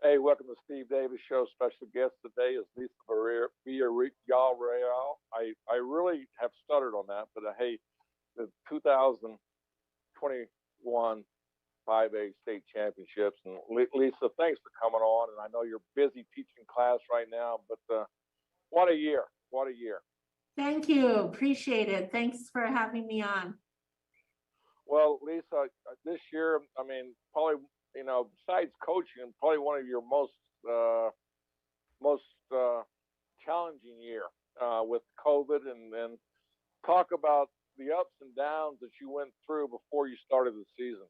Hey, welcome to Steve Davis Show. Special guest today is Vista Villareal. I really have stuttered on that, but hey, the 2021 5A state championships. And Lisa, thanks for coming on. And I know you're busy teaching class right now, but what a year. What a year. Thank you. Appreciate it. Thanks for having me on. Well, Lisa, this year, I mean, probably, besides coaching, probably one of your most challenging year with COVID, and talk about the ups and downs that you went through before you started the season.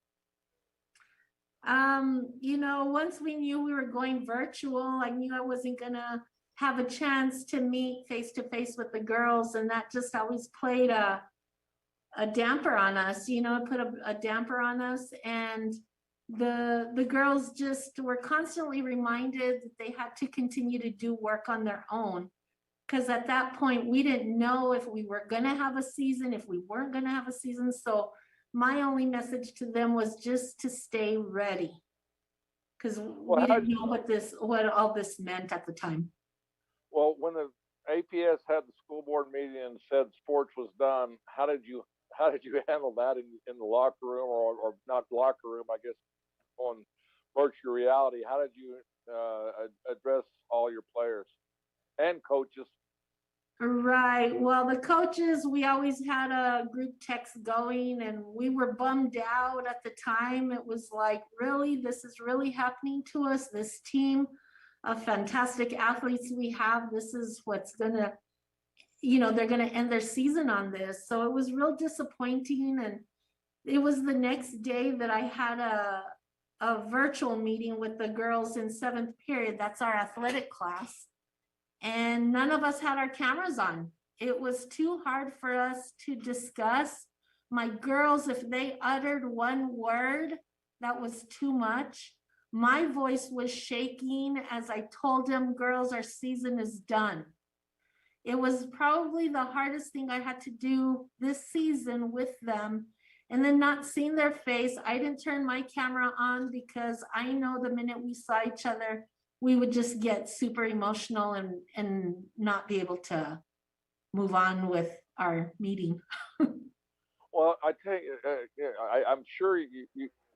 Once we knew we were going virtual, I knew I wasn't gonna have a chance to meet face to face with the girls, and that just always played a damper on us, put a damper on us. And the girls just were constantly reminded that they had to continue to do work on their own, because at that point we didn't know if we were going to have a season, if we weren't going to have a season. So my only message to them was just to stay ready, because we didn't know what all this meant at the time. Well, when the APS had the school board meeting and said sports was done, how did you handle that in the locker room, or not locker room, I guess, on virtual reality? How did you address all your players and coaches? Right. Well, the coaches, we always had a group text going, and we were bummed out at the time. It was like, really, this is really happening to us, this team of fantastic athletes we have. This is what's gonna, they're gonna end their season on this. So it was real disappointing. And it was the next day that I had a virtual meeting with the girls in 7th period. That's our athletic class. And none of us had our cameras on. It was too hard for us to discuss. My girls, if they uttered one word, that was too much. My voice was shaking as I told them, girls, our season is done. It was probably the hardest thing I had to do this season with them. And then not seeing their face, I didn't turn my camera on, because I know the minute we saw each other, we would just get super emotional and not be able to move on with our meeting. Well, I tell you, I'm sure you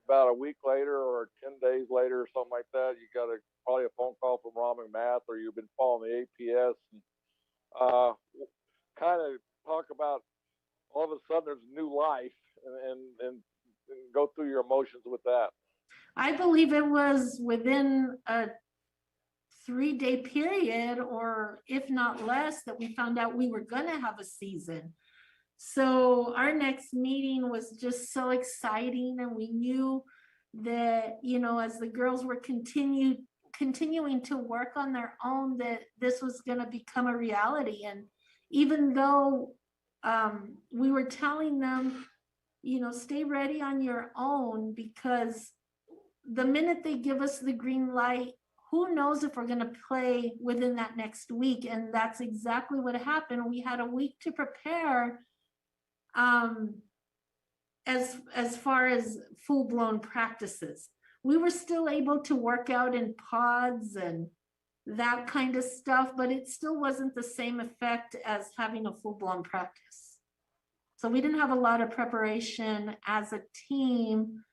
about a week later or 10 days later or something like that, you got probably a phone call from Ron McMath, or you've been following the APS, and kind of talk about all of a sudden there's new life, and go through your emotions with that. I believe it was within a 3-day period, or if not less, that we found out we were going to have a season. So our next meeting was just so exciting, and we knew that, as the girls were continuing to work on their own, that this was going to become a reality. And even though we were telling them, stay ready on your own, because the minute they give us the green light, who knows if we're going to play within that next week. And that's exactly what happened. We had a week to prepare, as far as full-blown practices. We were still able to work out in pods and that kind of stuff, but it still wasn't the same effect as having a full-blown practice. So we didn't have a lot of preparation as a team,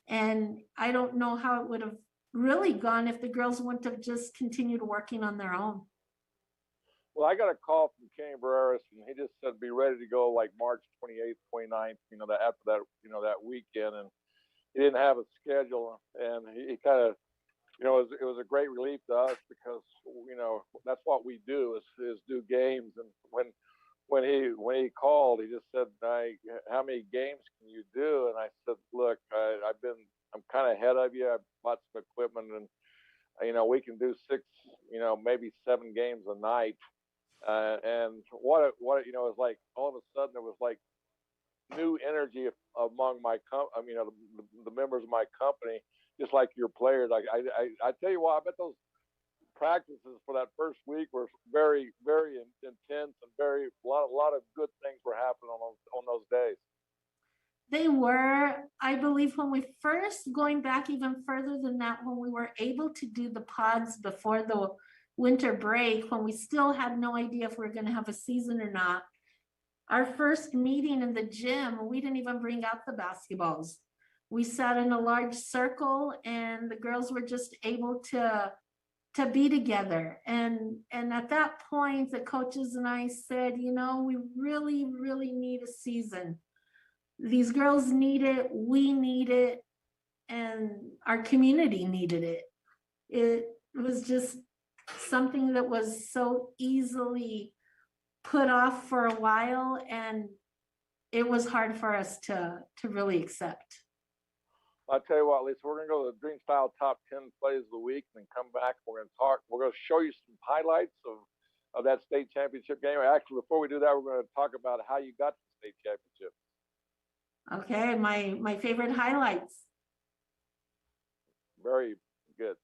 and I don't know how it would have really gone if the girls wouldn't have just continued working on their own. Well, I got a call from Kenny Barreras, and he just said be ready to go like March 28th, 29th, that after that, that weekend. And he didn't have a schedule, and he kind of, it was a great relief to us, because that's what we do is do games. And when he called, he just said, how many games can you do? And I said, look, I'm kind of ahead of you. I bought some equipment, and we can do 6, maybe 7 games a night. And what it was like, all of a sudden it was like new energy among the members of my company, just like your players. I tell you what, I bet those practices for that first week were very, very intense, and a lot of good things were happening on those days. They were, I believe, when we first, going back even further than that, when we were able to do the pods before the winter break, when we still had no idea if we were going to have a season or not. Our first meeting in the gym, we didn't even bring out the basketballs. We sat in a large circle, and the girls were just able to be together. And at that point, the coaches and I said, you know, we really, really need a season. These girls need it, we need it, and our community needed it. It was just something that was so easily put off for a while, and it was hard for us to really accept. I'll tell you what, Lisa, we're going to go to the Dream Style Top 10 Plays of the Week and then come back. We're going to talk. We're going to show you some highlights of that state championship game. Actually, before we do that, we're going to talk about how you got to the state championship. Okay, my favorite highlights. Very good.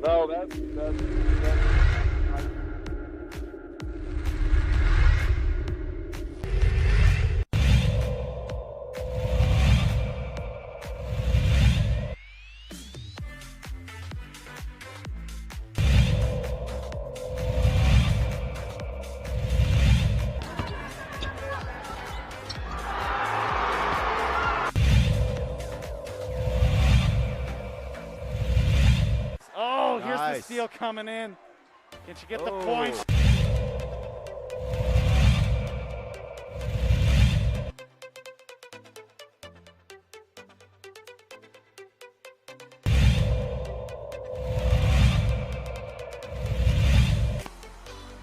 No, that's here's the steal coming in. Can she get the point?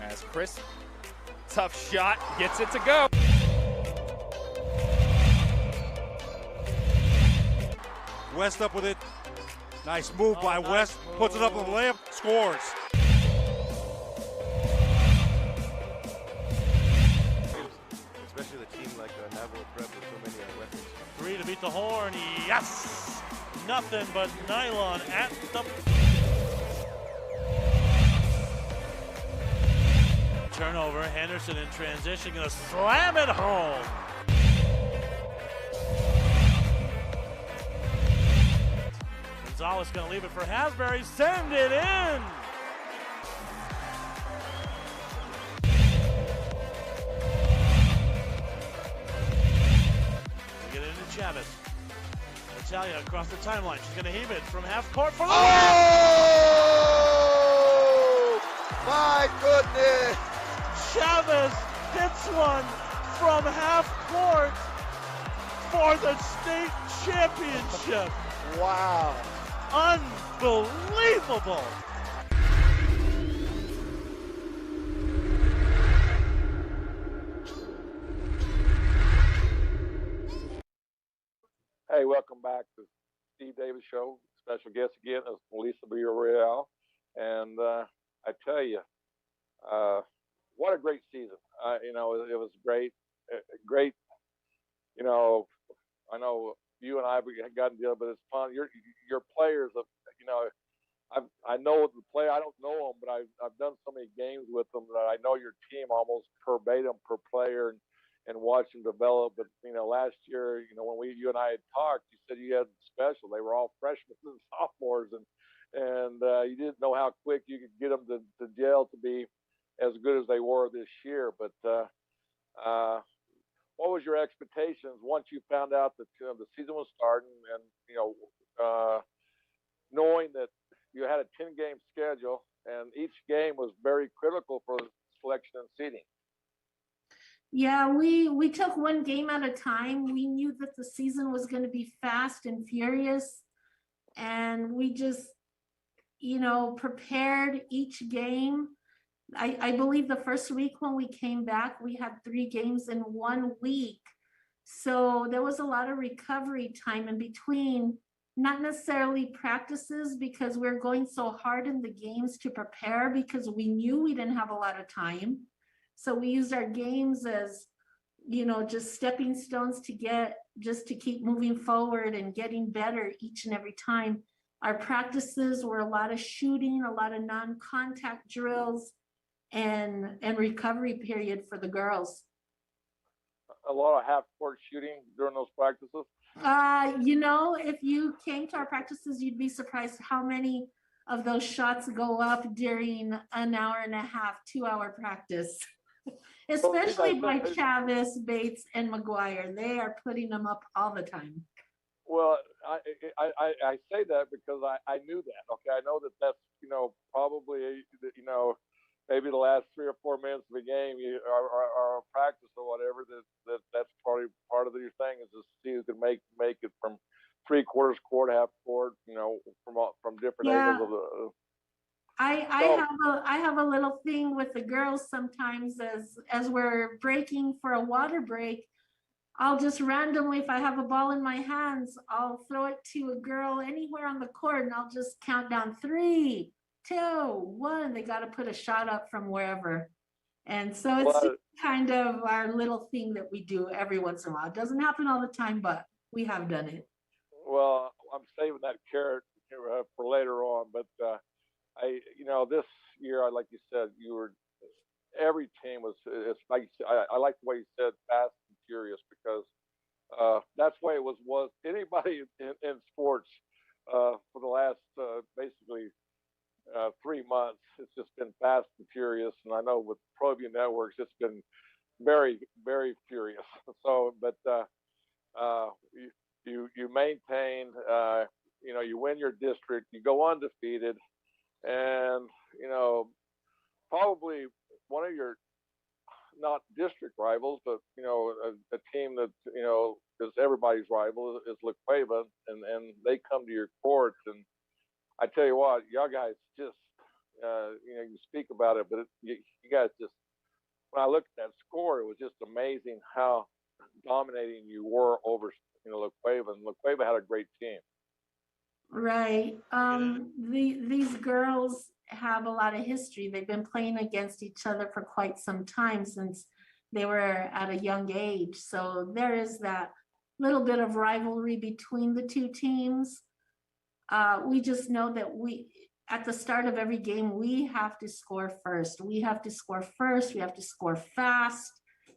As Chris, tough shot, gets it to go. West up with it. Nice move by West, puts it up on the layup, scores. Especially the team like Navajo Prep with so many weapons. 3 to beat the horn, yes! Nothing but nylon at the... Turnover, Henderson in transition, gonna slam it home. Gonzalez gonna leave it for Hasbury, send it in! We get it into Chavez. Natalia across the timeline, she's gonna heave it from half court for the Oh! My goodness! Chavez hits one from half court for the state championship. Wow. Unbelievable. Hey, welcome back to Steve Davis Show. Special guest again is Melissa Villareal. And I tell you, what a great season. It was great. Great. I know you and I have gotten to deal, but it's fun. Your players, I know the player. I don't know them, but I've done so many games with them that I know your team almost verbatim per player and watch them develop. But last year, when you and I had talked, you said you had special. They were all freshmen and sophomores, and you didn't know how quick you could get them to gel to be as good as they were this year. But what was your expectations once you found out that the season was starting, and knowing that you had a 10-game schedule and each game was very critical for selection and seeding? Yeah, we took one game at a time. We knew that the season was going to be fast and furious, and we just prepared each game. I believe the first week when we came back, we had 3 games in 1 week. So there was a lot of recovery time in between, not necessarily practices, because we're going so hard in the games to prepare because we knew we didn't have a lot of time. So we used our games as, just stepping stones to keep moving forward and getting better each and every time. Our practices were a lot of shooting, a lot of non-contact drills, and recovery period for the girls. A lot of half-court shooting during those practices. If you came to our practices, you'd be surprised how many of those shots go up during an hour and a half, 2-hour practice. Especially by Chavez, Bates, and McGuire. They are putting them up all the time. Well, I say that because I knew that. Okay, I know that's probably maybe the last 3 or 4 minutes of the game or practice or whatever. That's probably part of your thing, is to see who can make it from 3/4 court, half court, from different angles of the. I have a little thing with the girls sometimes as we're breaking for a water break. I'll just randomly, if I have a ball in my hands, I'll throw it to a girl anywhere on the court, and I'll just count down 3, 2, 1. They got to put a shot up from wherever. And so it's kind of our little thing that we do every once in a while. It doesn't happen all the time, but we have done it. Well, I'm saving that carrot for later on, but this year, like you said, every team was. It's like I like the way you said fast and furious, because that's the way it was. Anybody in sports for the last basically 3 months, it's just been fast and furious. And I know with ProView Networks, it's been very, very furious. So, but you maintain, you win your district, you go undefeated, and probably one of your not district rivals, but a team that is everybody's rival is La Cueva, and they come to your court, and I tell you what, y'all guys just you speak about it, but you guys just, when I looked at that score, it was just amazing how dominating you were over La Cueva, and La Cueva had a great team. Right. These girls have a lot of history. They've been playing against each other for quite some time, since they were at a young age. So there is that little bit of rivalry between the two teams. We just know that at the start of every game, we have to score first. We have to score fast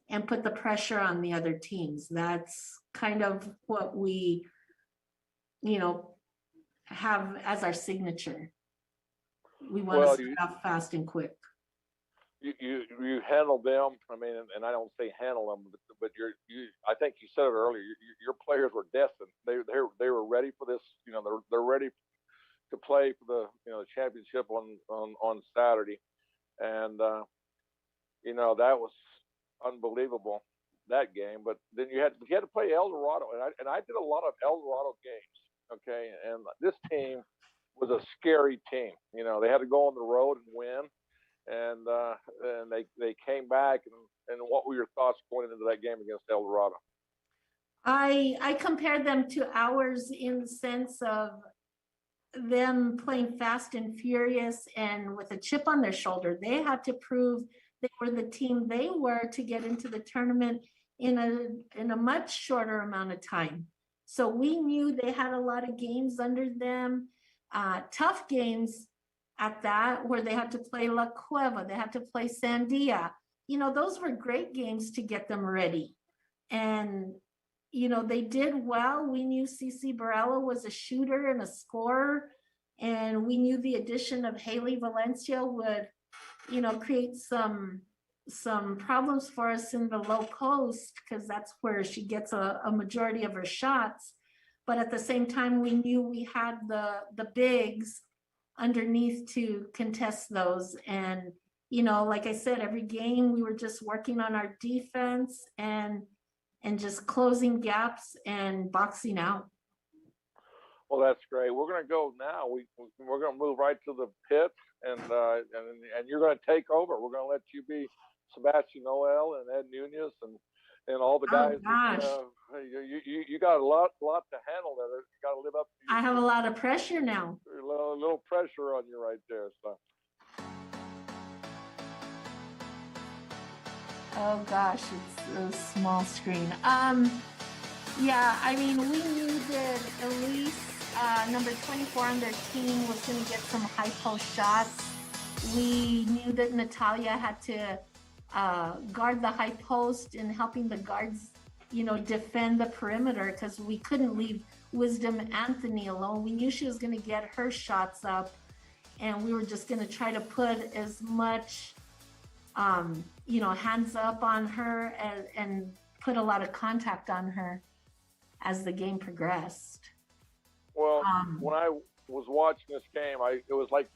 and put the pressure on the other teams. That's kind of what we, have as our signature. We want to start fast and quick. You handle them. I mean, and I don't say handle them, but I think you said it earlier. Your players were destined. They were ready for this. They're ready to play for the championship on Saturday, and that was unbelievable, that game. But then you had to play El Dorado, and I did a lot of El Dorado games. Okay, and this team was a scary team. They had to go on the road and win, and they came back. And what were your thoughts going into that game against El Dorado? I compared them to ours in the sense of them playing fast and furious and with a chip on their shoulder. They had to prove they were the team they were to get into the tournament in a much shorter amount of time. So we knew they had a lot of games under them, tough games at that, where they had to play La Cueva, they had to play Sandia. Those were great games to get them ready. And, they did well. We knew Cici Barella was a shooter and a scorer. And we knew the addition of Haley Valencia would, create some problems for us in the low post, because that's where she gets a majority of her shots. But at the same time, we knew we had the bigs underneath to contest those. And, like I said, every game we were just working on our defense and just closing gaps and boxing out. Well, that's great. We're going to go now. We're going to move right to the pit, and you're going to take over. We're going to let you be Sebastian Noel and Ed Nunez and all the guys. Oh, you got a lot to handle there. You got to live up to. I have a lot of pressure now. A little pressure on you right there. So. Oh gosh, it's a small screen. Yeah, I mean, we knew that Elise, number 24 on their team, was going to get some high post shots. We knew that Natalia had to guard the high post and helping the guards, defend the perimeter because we couldn't leave Wisdom Anthony alone. We knew she was going to get her shots up, and we were just going to try to put as much, hands up on her and put a lot of contact on her as the game progressed. Well, when I was watching this game, it was like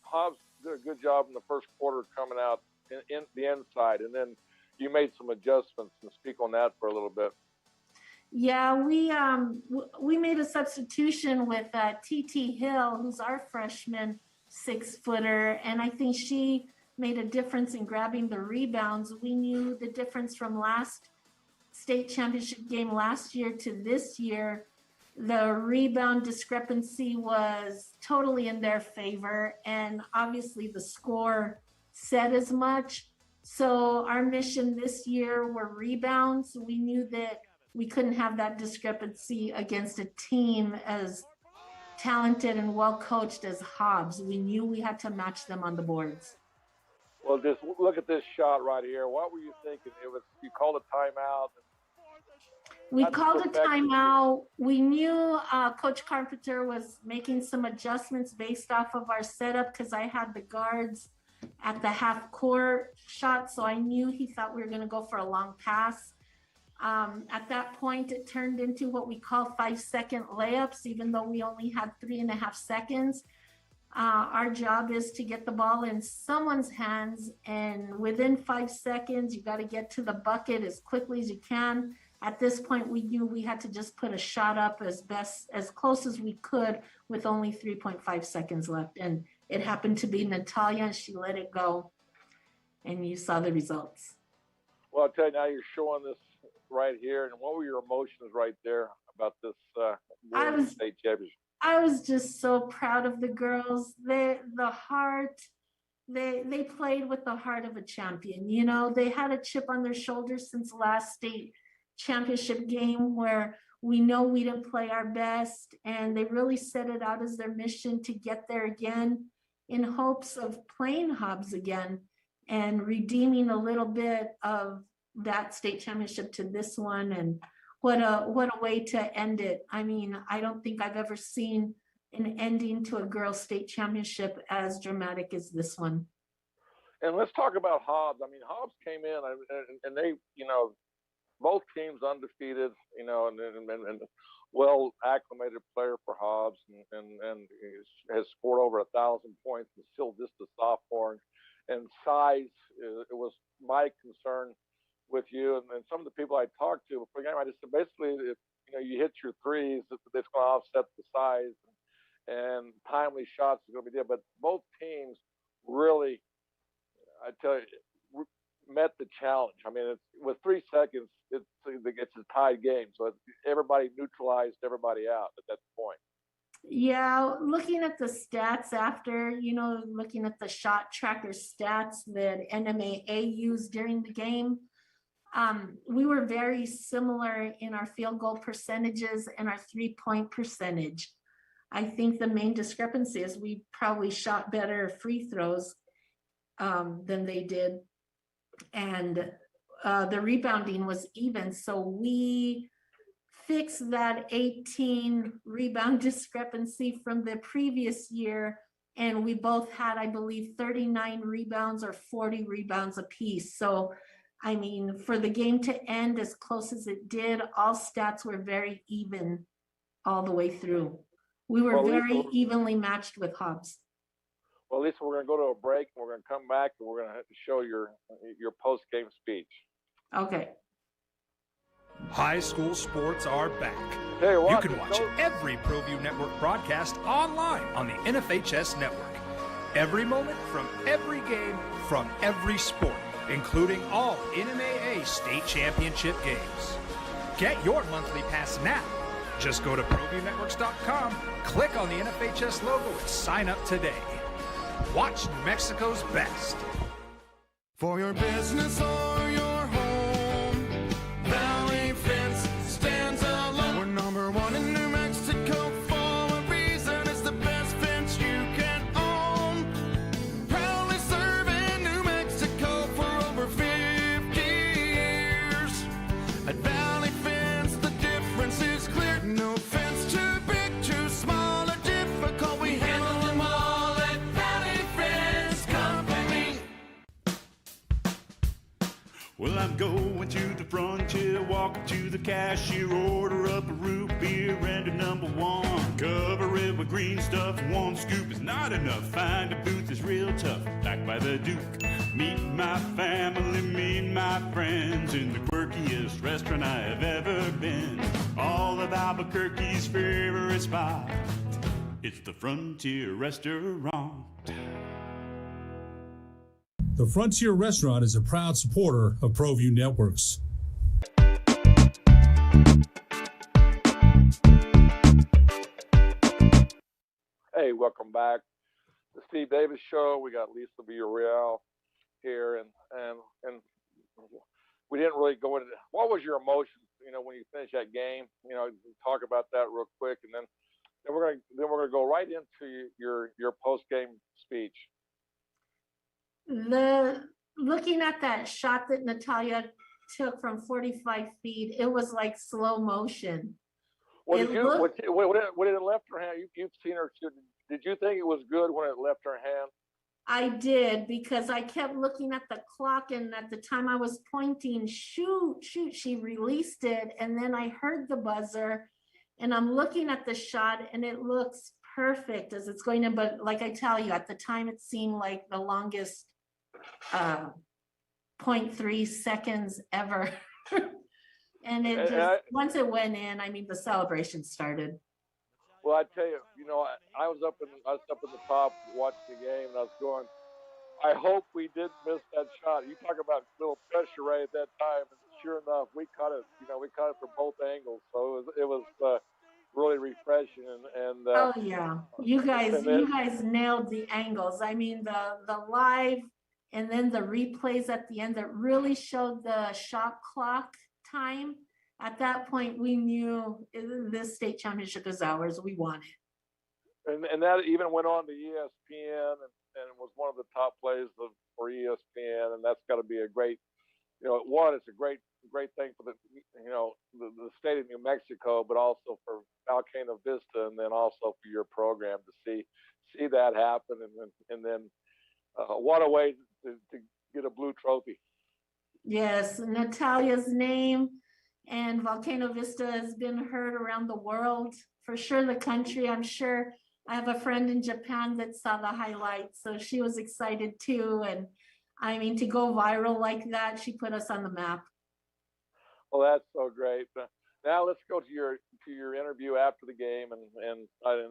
Hobbs did a good job in the first quarter coming out in the inside, and then you made some adjustments. And speak on that for a little bit. Yeah, we made a substitution with TT Hill, who's our freshman 6-footer, and I think she made a difference in grabbing the rebounds. We knew the difference from last state championship game last year to this year. The rebound discrepancy was totally in their favor, and obviously the score said as much. So our mission this year were rebounds. We knew that we couldn't have that discrepancy against a team as talented and well coached as Hobbs. We knew we had to match them on the boards. Well, just look at this shot right here. What were you thinking? You called a timeout. We called a timeout. We knew Coach Carpenter was making some adjustments based off of our setup because I had the guards at the half court shot, so I knew he thought we were going to go for a long pass. At that point, it turned into what we call 5-second layups, even though we only had 3.5 seconds. Our job is to get the ball in someone's hands, and within 5 seconds, you got to get to the bucket as quickly as you can. At this point, we knew we had to just put a shot up as close as we could with only 3.5 seconds left. And it happened to be Natalia, and she let it go, and you saw the results. Well, I'll tell you now, you're showing this right here, and what were your emotions right there about this state championship? I was just so proud of the girls. They played with the heart of a champion. They had a chip on their shoulders since last state championship game where we know we didn't play our best, and they really set it out as their mission to get there again in hopes of playing Hobbs again and redeeming a little bit of that state championship to this one. And what a way to end it. I mean, I don't think I've ever seen an ending to a girls' state championship as dramatic as this one. And let's talk about Hobbs. I mean, Hobbs came in and they, both teams undefeated, and well acclimated player for Hobbs, and has scored over 1,000 points and still just a sophomore. And size, it was my concern with you and some of the people I talked to before the game. I just said, basically, if you hit your threes, it's going to offset the size, and timely shots is going to be there. But both teams really, I tell you, met the challenge. I mean, with 3 seconds, it's a tied game, so everybody neutralized everybody out at that point. Yeah, looking at the stats after, looking at the shot tracker stats that NMAA used during the game, we were very similar in our field goal percentages and our 3-point percentage. I think the main discrepancy is we probably shot better free throws than they did. And the rebounding was even. So we fixed that 18 rebound discrepancy from the previous year. And we both had, I believe, 39 rebounds or 40 rebounds apiece. So, I mean, for the game to end as close as it did, all stats were very even all the way through. We were very evenly matched with Hobbs. Well, Lisa, we're going to go to a break, and we're going to come back, and we're going to show your post-game speech. Okay. High school sports are back. Hey, you can watch every ProView Network broadcast online on the NFHS Network. Every moment from every game from every sport, including all NMAA state championship games. Get your monthly pass now. Just go to ProViewNetworks.com, click on the NFHS logo, and sign up today. Watch New Mexico's best. For your business or your to the cashier, order up a root beer and a number one. Cover it with green stuff, one scoop is not enough. Find a booth that's real tough, back by the Duke. Meet my family, meet my friends in the quirkiest restaurant I have ever been. All of Albuquerque's favorite spot, it's the Frontier Restaurant. The Frontier Restaurant is a proud supporter of ProView Networks. Hey, welcome back. The Steve Davis Show. We got Lisa Villareal here, and we didn't really go into what was your emotions, when you finished that game. Talk about that real quick, and then we're gonna go right into your post game speech. Looking at that shot that Natalia took from 45 feet, it was like slow motion. When it left her hand, you've seen her shoot. Did you think it was good when it left her hand? I did, because I kept looking at the clock, and at the time I was pointing, shoot, she released it, and then I heard the buzzer, and I'm looking at the shot, and it looks perfect as it's going in. But like I tell you, at the time it seemed like the longest 0.3 seconds ever. And once it went in, the celebration started. Well, I tell you, I was up in the top watching the game, and I was going, I hope we didn't miss that shot. You talk about little pressure right at that time, and sure enough, we caught it. We caught it from both angles, so it was really refreshing. And oh yeah, you guys nailed the angles. The live and then the replays at the end that really showed the shot clock time. At that point, we knew this state championship is ours. We won it. And that even went on to ESPN and was one of the top plays for ESPN. And that's got to be a great, it's a great thing for the state of New Mexico, but also for Volcano Vista, and then also for your program to see that happen. And then what a way to get a blue trophy. Yes, Natalia's name and Volcano Vista has been heard around the world, for sure the country. I'm sure I have a friend in Japan that saw the highlights, so she was excited too. And to go viral like that, she put us on the map. Well, that's so great. Now let's go to your interview after the game, and I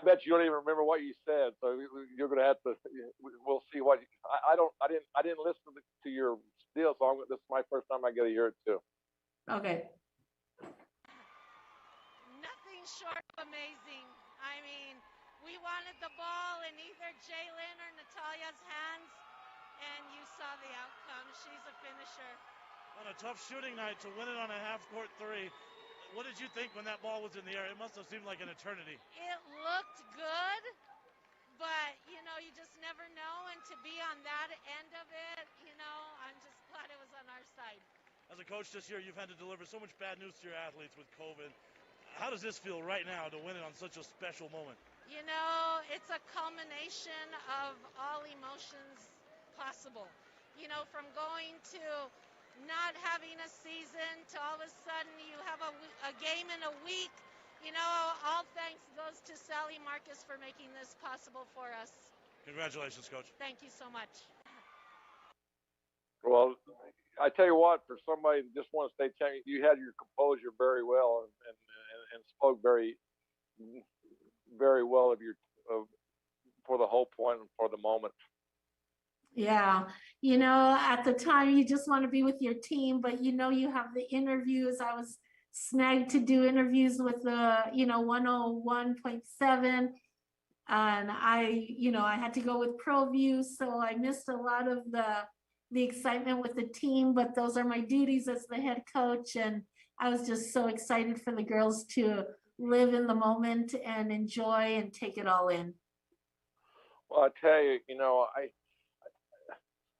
bet you don't even remember what you said. So you're going to have to. We'll see what I didn't listen to your deal, so this is my first time I get to hear it too. Okay. Nothing short of amazing. We wanted the ball in either Jalen or Natalia's hands, and you saw the outcome. She's a finisher. On a tough shooting night to win it on a half-court three. What did you think when that ball was in the air? It must have seemed like an eternity. It looked good, but, you just never know. And to be on that end of it, I'm just glad it was on our side. As a coach this year, you've had to deliver so much bad news to your athletes with COVID. How does this feel right now to win it on such a special moment? It's a culmination of all emotions possible. From going to not having a season to all of a sudden you have a game in a week. All thanks goes to Sally Marcus for making this possible for us. Congratulations, Coach. Thank you so much. Well, I tell you what, for somebody that just won a state champion, you had your composure very well and spoke very, very well for the whole point and for the moment. Yeah, at the time you just want to be with your team, but you have the interviews. I was snagged to do interviews with the 101.7, and I had to go with ProView, so I missed a lot of the excitement with the team, but those are my duties as the head coach, and I was just so excited for the girls to live in the moment and enjoy and take it all in. Well, I tell you, I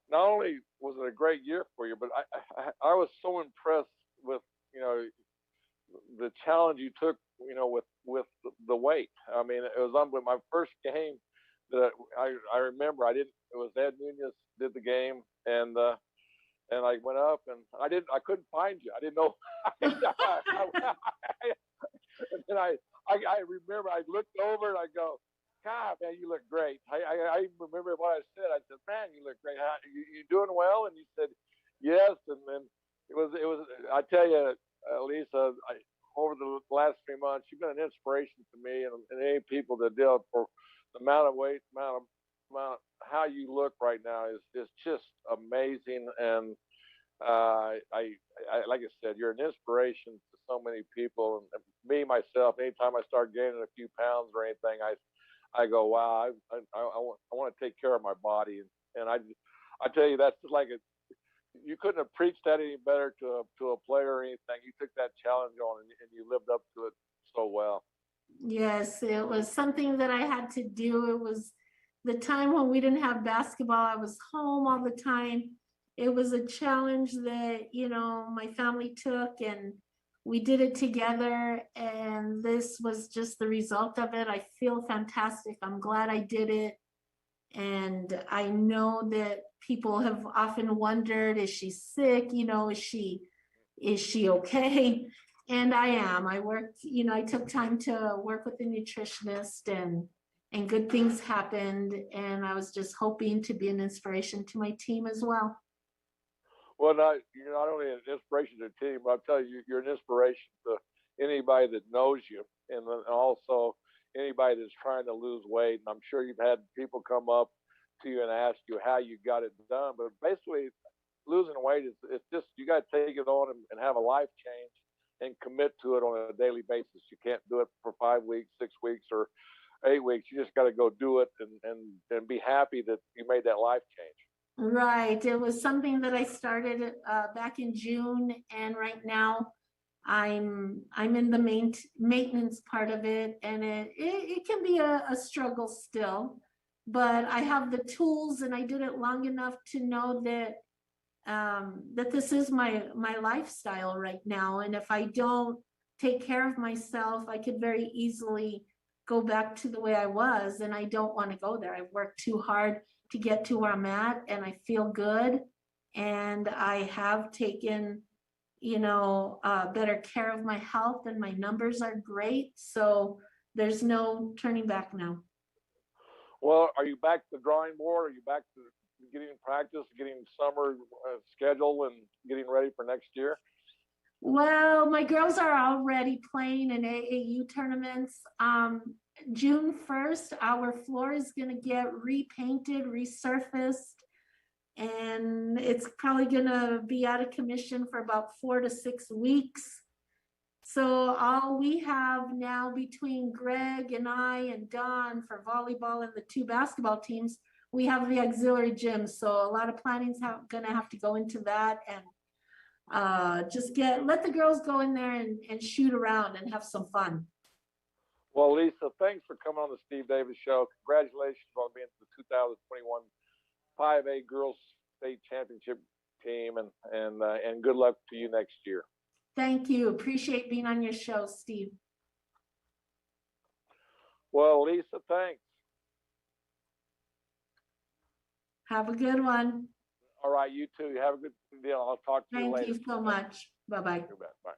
not only was it a great year for you, but I was so impressed with the challenge you took with the weight. It was unbelievable. My first game that I remember, it was Ed Nunez did the game, and And I went up, and I couldn't find you. I didn't know. And then I remember I looked over and I go, God, man, you look great. I remember what I said. I said, man, you look great. You doing well? And you said, yes. And then it was. I tell you, Lisa, over the last 3 months, you've been an inspiration to me and any people that deal for the amount of weight, amount of how you look right now is just amazing. And I like I said, you're an inspiration to so many people. And me myself, anytime I start gaining a few pounds or anything, I go, wow, I want to take care of my body. And I tell you, that's like you couldn't have preached that any better to a player or anything. You took that challenge on and you lived up to it so well. Yes, it was something that I had to do. It was the time when we didn't have basketball. I was home all the time. It was a challenge that, my family took, and we did it together. And this was just the result of it. I feel fantastic. I'm glad I did it. And I know that people have often wondered, is she sick? Is she okay? And I am. I worked, I took time to work with a nutritionist, and good things happened. And I was just hoping to be an inspiration to my team as well. Well, you're not only an inspiration to the team, but I'll tell you, you're an inspiration to anybody that knows you, and also anybody that's trying to lose weight. And I'm sure you've had people come up to you and ask you how you got it done. But basically, losing weight it's just, you got to take it on and have a life change and commit to it on a daily basis. You can't do it for 5 weeks, 6 weeks, or 8 weeks. You just got to go do it and be happy that you made that life change. Right. It was something that I started back in June, and right now I'm in the maintenance part of it, and it can be a struggle still, but I have the tools, and I did it long enough to know that that this is my lifestyle right now. And if I don't take care of myself, I could very easily go back to the way I was, and I don't want to go there. I've worked too hard to get to where I'm at, and I feel good, and I have taken better care of my health, and my numbers are great, so there's no turning back now. Well, are you back to the drawing board? Are you back to getting practice, getting summer schedule, and getting ready for next year? Well, my girls are already playing in AAU tournaments. June 1st, our floor is going to get repainted, resurfaced, and it's probably going to be out of commission for about 4 to 6 weeks. So all we have now between Greg and I and Don for volleyball and the 2 basketball teams, we have the auxiliary gym. So a lot of planning's going to have to go into that, and just let the girls go in there and shoot around and have some fun. Well, Lisa, thanks for coming on the Steve Davis Show. Congratulations on being the 2021 5A Girls State Championship team, and good luck to you next year. Thank you. Appreciate being on your show, Steve. Well, Lisa, thanks. Have a good one. All right, you too. Have a good deal. I'll talk to you later. Thank you so much. Bye-bye. Bye.